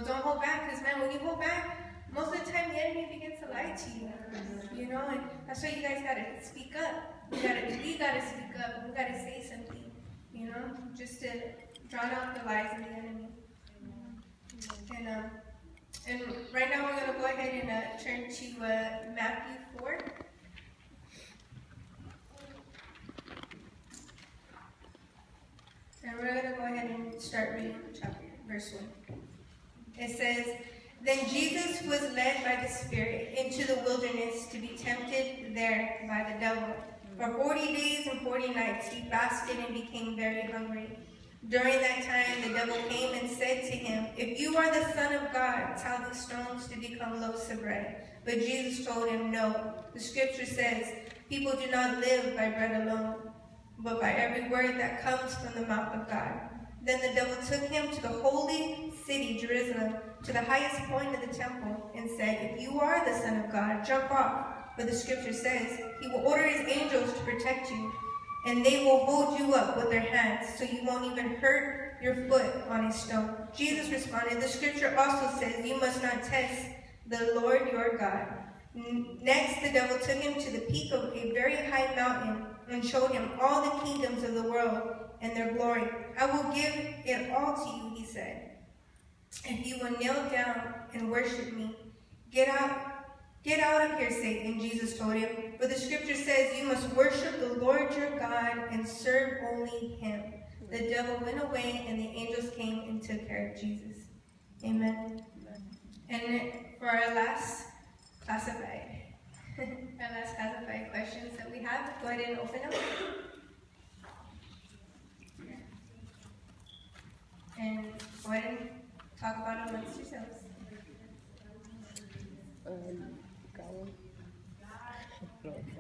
don't hold back, because man, when you hold back, most of the time the enemy begins to lie to you. And that's why you guys gotta speak up. We gotta speak up, and we gotta say something. Just to drown out the lies of the enemy. And right now we're gonna go ahead and turn to Matthew 4. And we're going to go ahead and start reading verse 1. It says, "Then Jesus was led by the Spirit into the wilderness to be tempted there by the devil. For 40 days and 40 nights he fasted and became very hungry. During that time the devil came and said to him, 'If you are the Son of God, tell these stones to become loaves of bread.' But Jesus told him, 'No, the scripture says, people do not live by bread alone, but by every word that comes from the mouth of God.' Then the devil took him to the holy city, Jerusalem, to the highest point of the temple, and said, 'If you are the Son of God, jump off. For the scripture says, he will order his angels to protect you, and they will hold you up with their hands, so you won't even hurt your foot on a stone.' Jesus responded, 'The scripture also says, you must not test the Lord your God.' Next, the devil took him to the peak of a very high mountain and showed him all the kingdoms of the world and their glory. 'I will give it all to you,' he said, 'if you will kneel down and worship me.' 'Get out of here, Satan,' Jesus told him, 'for the scripture says you must worship the Lord your God and serve only him.' The devil went away, and the angels came and took care of Jesus." Amen. And for our last classified questions that we have, go ahead and open them. And go ahead and talk about it amongst yourselves.